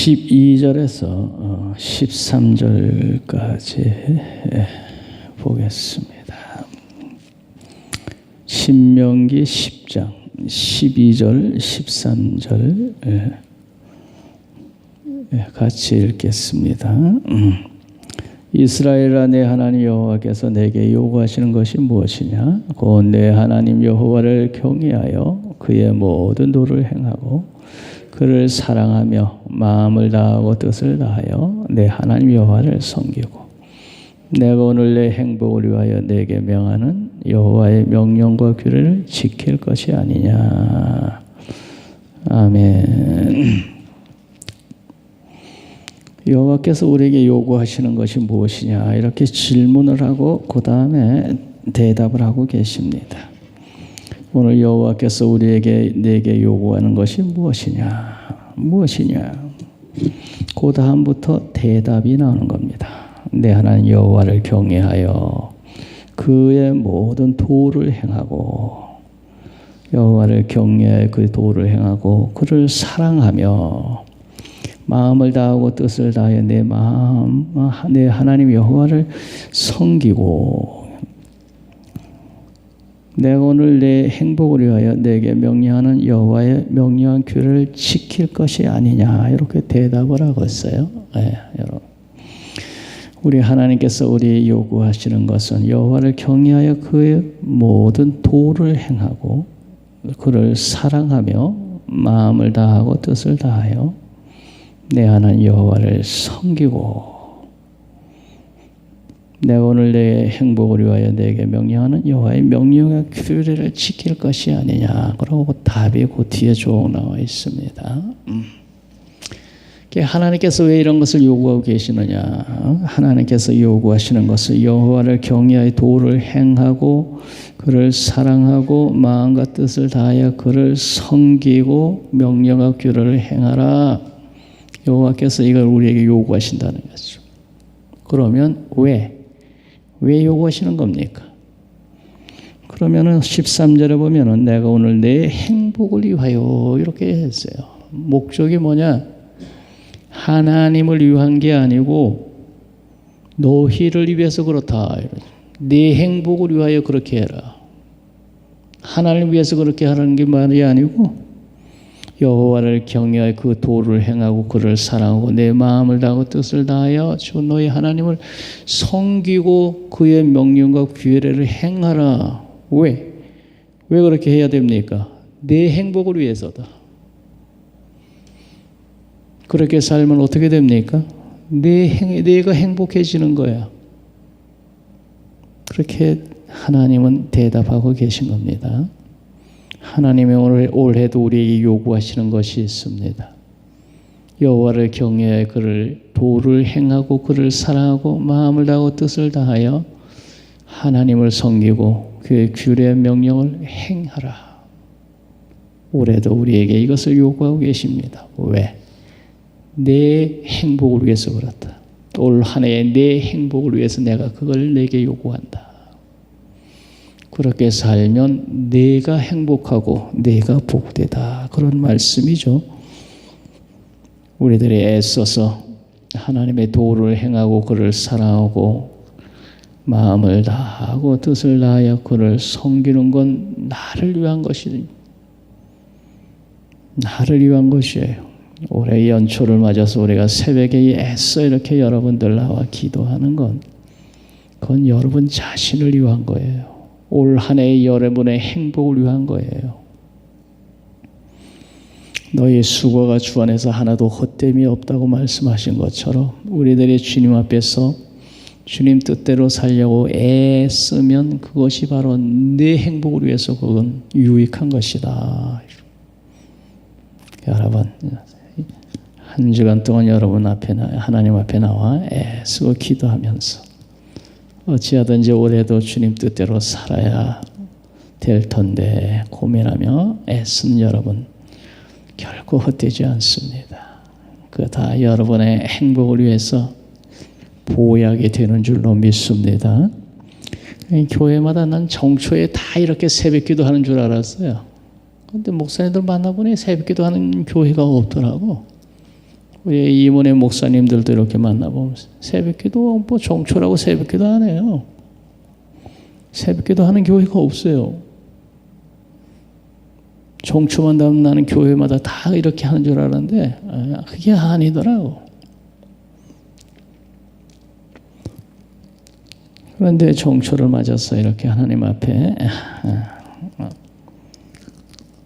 12절에서 13절까지 보겠습니다. 신명기 10장 12절 13절 같이 읽겠습니다. 이스라엘아, 내 하나님 여호와께서 내게 요구하시는 것이 무엇이냐? 곧 내 하나님 여호와를 경외하여 그의 모든 도를 행하고 그를 사랑하며 마음을 다하고 뜻을 다하여 내 하나님 여호와를 섬기고 내가 오늘 내 행복을 위하여 내게 명하는 여호와의 명령과 규례를 지킬 것이 아니냐. 아멘. 여호와께서 우리에게 요구하시는 것이 무엇이냐 이렇게 질문을 하고 그 다음에 대답을 하고 계십니다. 오늘 여호와께서 내게 요구하는 것이 무엇이냐? 그 다음부터 대답이 나오는 겁니다. 내 하나님 여호와를 경외하여 그의 모든 도를 행하고 여호와를 경외하여 그 도를 행하고 그를 사랑하며 마음을 다하고 뜻을 다하여 내 하나님 여호와를 섬기고 내가 오늘 내 행복을 위하여 내게 명령하는 여호와의 명령한 규례를 지킬 것이 아니냐 이렇게 대답을 하고 있어요. 네, 여러분. 우리 하나님께서 우리 요구하시는 것은 여호와를 경외하여 그의 모든 도를 행하고 그를 사랑하며 마음을 다하고 뜻을 다하여 내 하나님 여호와를 섬기고 내가 오늘 내 행복을 위하여 내게 명령하는 여호와의 명령과 규례를 지킬 것이 아니냐. 그러고 답이 그 뒤에 쭉 나와 있습니다. 하나님께서 왜 이런 것을 요구하고 계시느냐? 하나님께서 요구하시는 것은 여호와를 경외하여 도를 행하고 그를 사랑하고 마음과 뜻을 다하여 그를 섬기고 명령과 규례를 행하라. 여호와께서 이걸 우리에게 요구하신다는 거죠. 그러면 왜 요구하시는 겁니까? 그러면은 13절에 보면은 내가 오늘 내 행복을 위하여 이렇게 했어요. 목적이 뭐냐? 하나님을 위한 게 아니고 너희를 위해서 그렇다. 내 행복을 위하여 그렇게 해라. 하나님을 위해서 그렇게 하라는 게 말이 아니고 여호와를 경외하여 그 도를 행하고 그를 사랑하고 내 마음을 다하고 뜻을 다하여 주 너희 하나님을 섬기고 그의 명령과 규례를 행하라. 왜 그렇게 해야 됩니까? 내 행복을 위해서다. 그렇게 살면 어떻게 됩니까? 내가 행복해지는 거야. 그렇게 하나님은 대답하고 계신 겁니다. 하나님의 오늘 올해도 우리에게 요구하시는 것이 있습니다. 여호와를 경외하여 그를 도를 행하고 그를 사랑하고 마음을 다하고 뜻을 다하여 하나님을 섬기고 그의 규례 명령을 행하라. 올해도 우리에게 이것을 요구하고 계십니다. 왜? 내 행복을 위해서 그렇다. 올 한 해에 내 행복을 위해서 내가 그걸 내게 요구한다. 그렇게 살면 내가 행복하고 내가 복되다. 그런 말씀이죠. 우리들이 애써서 하나님의 도를 행하고 그를 사랑하고 마음을 다하고 뜻을 다하여 그를 섬기는 건 나를 위한 것이에요. 올해 연초를 맞아서 우리가 새벽에 애써 이렇게 여러분들 나와 기도하는 그건 여러분 자신을 위한 거예요. 올 한 해의 여러분의 행복을 위한 거예요. 너희 수고가 주 안에서 하나도 헛됨이 없다고 말씀하신 것처럼 우리들이 주님 앞에서 주님 뜻대로 살려고 애쓰면 그것이 바로 내 행복을 위해서 그건 유익한 것이다. 여러분 한 주간 동안 여러분 앞에 하나님 앞에 나와 애쓰고 기도하면서 어찌하든지 올해도 주님 뜻대로 살아야 될 텐데 고민하며 애쓰는 여러분 결코 헛되지 않습니다. 그 다 여러분의 행복을 위해서 보약이 되는 줄로 믿습니다. 교회마다 난 정초에 다 이렇게 새벽 기도하는 줄 알았어요. 그런데 목사님들 만나보니 새벽 기도하는 교회가 없더라고. 우리 이문의 목사님들도 이렇게 만나보면 새벽기도 뭐 종초라고 새벽기도 안 해요. 새벽기도 하는 교회가 없어요. 종초만 되면 나는 교회마다 다 이렇게 하는 줄 알았는데 그게 아니더라고. 그런데 종초를 맞아서 이렇게 하나님 앞에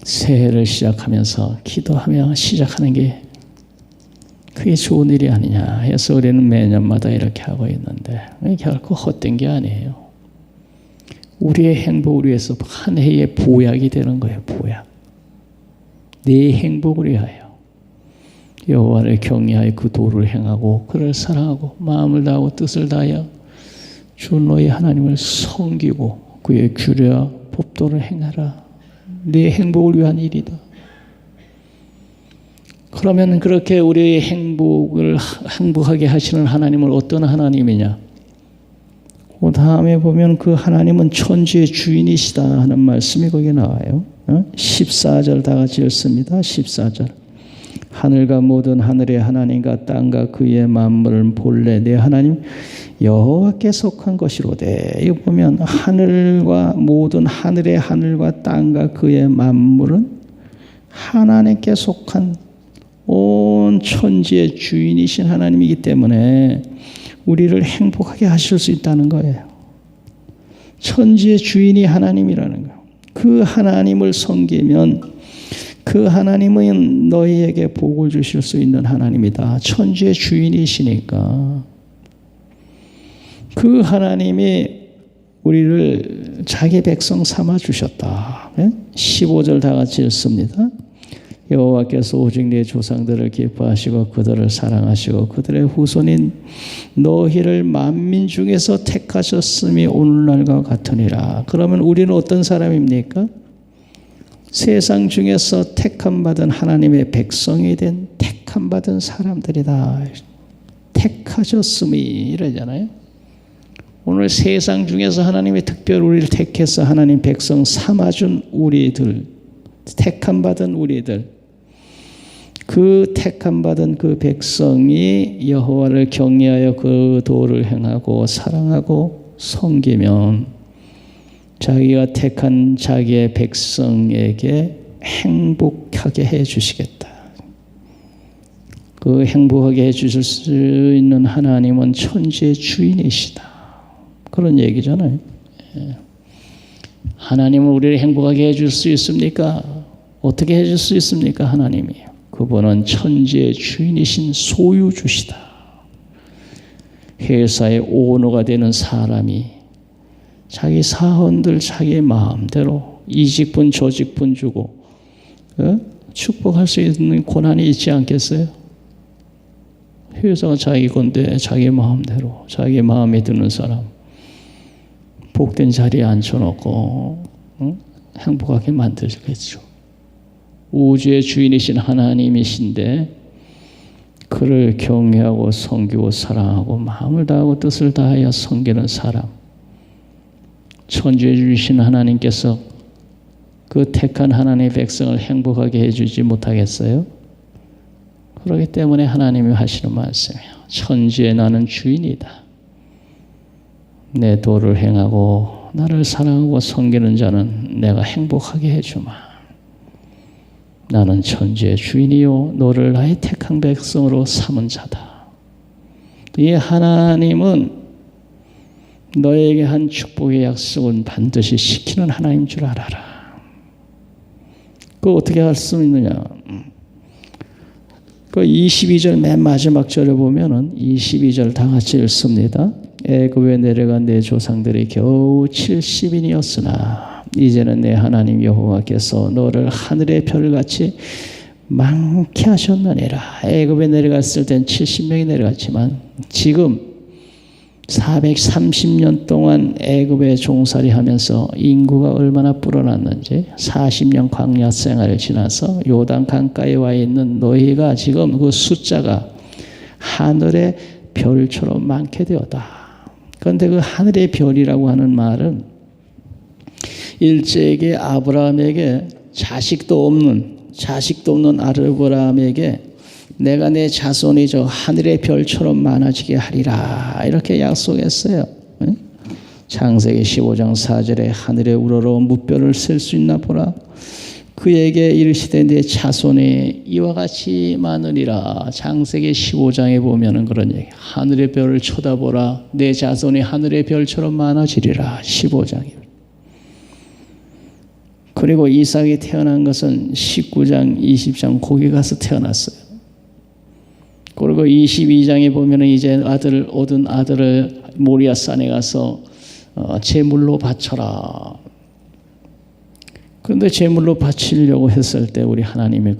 새해를 시작하면서 기도하며 시작하는 게 그게 좋은 일이 아니냐 해서 우리는 매년마다 이렇게 하고 있는데 결코 헛된 게 아니에요. 우리의 행복을 위해서 한 해의 보약이 되는 거예요. 보약. 내 행복을 위하여 여호와를 경외하여 그 도를 행하고 그를 사랑하고 마음을 다하고 뜻을 다하여 주 너희 하나님을 섬기고 그의 규례와 법도를 행하라. 내 행복을 위한 일이다. 그러면 그렇게 우리의 행복하게 하시는 하나님은 어떤 하나님이냐? 그 다음에 보면 그 하나님은 천지의 주인이시다 하는 말씀이 거기에 나와요. 14절 다 같이 읽습니다. 14절. 하늘과 모든 하늘의 하나님과 땅과 그의 만물은 본래 내 하나님 여호와께 속한 것이로되. 이거 보면 하늘과 모든 하늘의 하늘과 땅과 그의 만물은 하나님께 속한 온 천지의 주인이신 하나님이기 때문에 우리를 행복하게 하실 수 있다는 거예요. 천지의 주인이 하나님이라는 거예요. 그 하나님을 섬기면 그 하나님은 너희에게 복을 주실 수 있는 하나님이다. 천지의 주인이시니까 그 하나님이 우리를 자기 백성 삼아 주셨다. 15절 다 같이 읽습니다. 여호와께서 오직 네 조상들을 기뻐하시고 그들을 사랑하시고 그들의 후손인 너희를 만민 중에서 택하셨음이 오늘날과 같으니라. 그러면 우리는 어떤 사람입니까? 세상 중에서 택함받은 하나님의 백성이 된 택함받은 사람들이다. 택하셨음이 이러잖아요. 오늘 세상 중에서 하나님이 특별히 우리를 택해서 하나님 백성 삼아준 우리들, 택함받은 우리들, 그 택함받은 그 백성이 여호와를 경외하여 그 도를 행하고 사랑하고 섬기면 자기가 택한 자기의 백성에게 행복하게 해 주시겠다. 그 행복하게 해 주실 수 있는 하나님은 천지의 주인이시다. 그런 얘기잖아요. 하나님은 우리를 행복하게 해줄 수 있습니까? 어떻게 해줄 수 있습니까? 하나님이. 그분은 천지의 주인이신 소유주시다. 회사의 오너가 되는 사람이 자기 사원들 자기 마음대로 이 직분 저 직분 주고 축복할 수 있는 권한이 있지 않겠어요? 회사가 자기 건데 자기 마음대로 자기 마음에 드는 사람 복된 자리에 앉혀놓고 행복하게 만들겠죠. 우주의 주인이신 하나님이신데 그를 경외하고 섬기고 사랑하고 마음을 다하고 뜻을 다하여 섬기는 사람, 천주에 주신 하나님께서 그 택한 하나님의 백성을 행복하게 해주지 못하겠어요? 그렇기 때문에 하나님이 하시는 말씀이에요. 천지에 나는 주인이다. 내 도를 행하고 나를 사랑하고 섬기는 자는 내가 행복하게 해주마. 나는 천지의 주인이요 너를 나의 택한 백성으로 삼은 자다. 이 하나님은 너에게 한 축복의 약속은 반드시 지키는 하나님인 줄 알아라. 그거 어떻게 할 수 있느냐? 그 22절 맨 마지막 절에 보면은 22절 다 같이 읽습니다. 애굽에 내려간 내 조상들이 겨우 70인이었으나 이제는 내 하나님 여호와께서 너를 하늘의 별같이 많게 하셨느니라. 애굽에 내려갔을 땐 70명이 내려갔지만 지금 430년 동안 애굽에 종살이 하면서 인구가 얼마나 불어났는지 40년 광야 생활을 지나서 요단 강가에 와 있는 너희가 지금 그 숫자가 하늘의 별처럼 많게 되었다. 그런데 그 하늘의 별이라고 하는 말은 일제에게 아브라함에게 자식도 없는 아브라함에게 내가 내 자손이 저 하늘의 별처럼 많아지게 하리라 이렇게 약속했어요. 창세기 15장 4절에 하늘에 우러러 무뼈를 셀 수 있나 보라. 그에게 이르시되 내 자손이 이와 같이 많으리라. 창세기 15장에 보면은 그런 얘기. 하늘의 별을 쳐다보라. 내 자손이 하늘의 별처럼 많아지리라. 15장에. 그리고 이삭이 태어난 것은 19장, 20장 거기 가서 태어났어요. 그리고 22장에 보면은 이제 아들을 얻은 아들을 모리아산에 가서 제물로 바쳐라. 그런데 제물로 바치려고 했을 때 우리 하나님의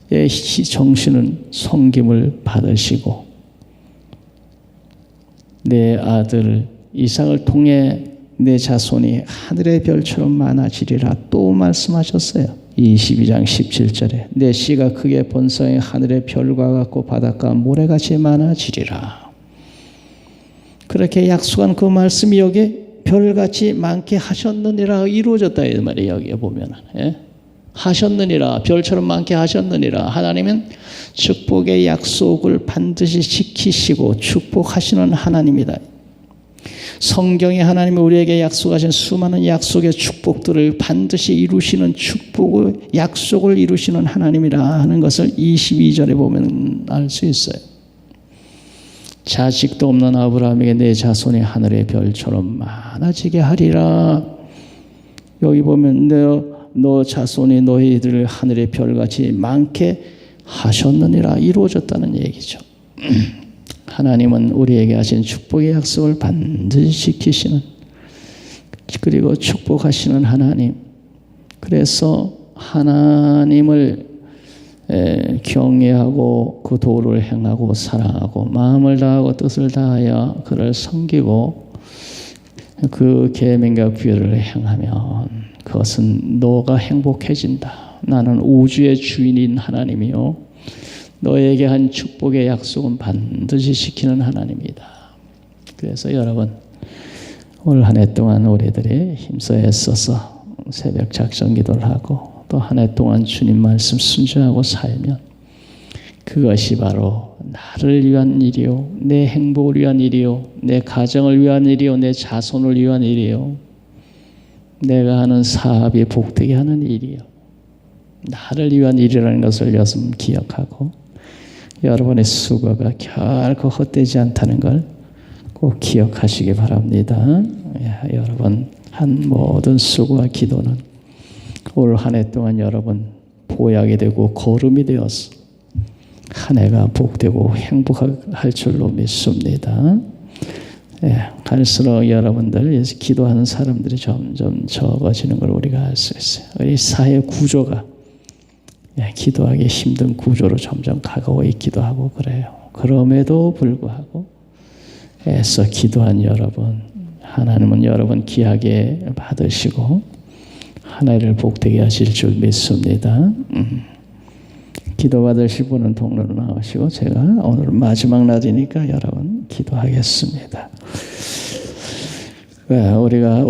그의 정신은 섬김을 받으시고 내 아들 이삭을 통해 내 자손이 하늘의 별처럼 많아지리라 또 말씀하셨어요. 22장 17절에 내 씨가 크게 번성해 하늘의 별과 같고 바닷가 모래같이 많아지리라. 그렇게 약속한 그 말씀이 여기 별같이 많게 하셨느니라 이루어졌다 이 말이에요. 여기에 보면은 하셨느니라 별처럼 많게 하셨느니라. 하나님은 축복의 약속을 반드시 지키시고 축복하시는 하나님이다. 성경에 하나님이 우리에게 약속하신 수많은 약속의 축복들을 반드시 이루시는 축복의 약속을 이루시는 하나님이라 하는 것을 22절에 보면 알 수 있어요. 자식도 없는 아브라함에게 내 자손이 하늘의 별처럼 많아지게 하리라. 여기 보면 너 자손이 너희들을 하늘의 별같이 많게 하셨느니라 이루어졌다는 얘기죠. 하나님은 우리에게 하신 축복의 약속을 반드시 지키시는 그리고 축복하시는 하나님. 그래서 하나님을 경외하고 그 도를 행하고 사랑하고 마음을 다하고 뜻을 다하여 그를 섬기고 그 계명과 규례를 행하면 그것은 너가 행복해진다. 나는 우주의 주인인 하나님이요 너에게 한 축복의 약속은 반드시 지키는 하나님이다. 그래서 여러분 올 한 해 동안 우리들이 힘써 애써서 새벽 작정 기도를 하고 또 한 해 동안 주님 말씀 순종하고 살면 그것이 바로 나를 위한 일이요 내 행복을 위한 일이요 내 가정을 위한 일이요 내 자손을 위한 일이요 내가 하는 사업이 복되게 하는 일이요 나를 위한 일이라는 것을 여러분 기억하고 여러분의 수고가 결코 헛되지 않다는 걸 꼭 기억하시기 바랍니다. 여러분 한 모든 수고와 기도는 올 한 해 동안 여러분 보약이 되고 거름이 되어서 한 해가 복되고 행복할 줄로 믿습니다. 갈수록 여러분들 기도하는 사람들이 점점 적어지는 걸 우리가 알 수 있어요. 우리 사회 구조가 기도하기 힘든 구조로 점점 가고 있기도 하고 그래요. 그럼에도 불구하고 애써 기도한 여러분, 하나님은 여러분 귀하게 받으시고 한 해를 복되게 하실 줄 믿습니다. 기도 받으실 분은 통로로 나오시고 제가 오늘 마지막 날이니까 여러분 기도하겠습니다. 우리가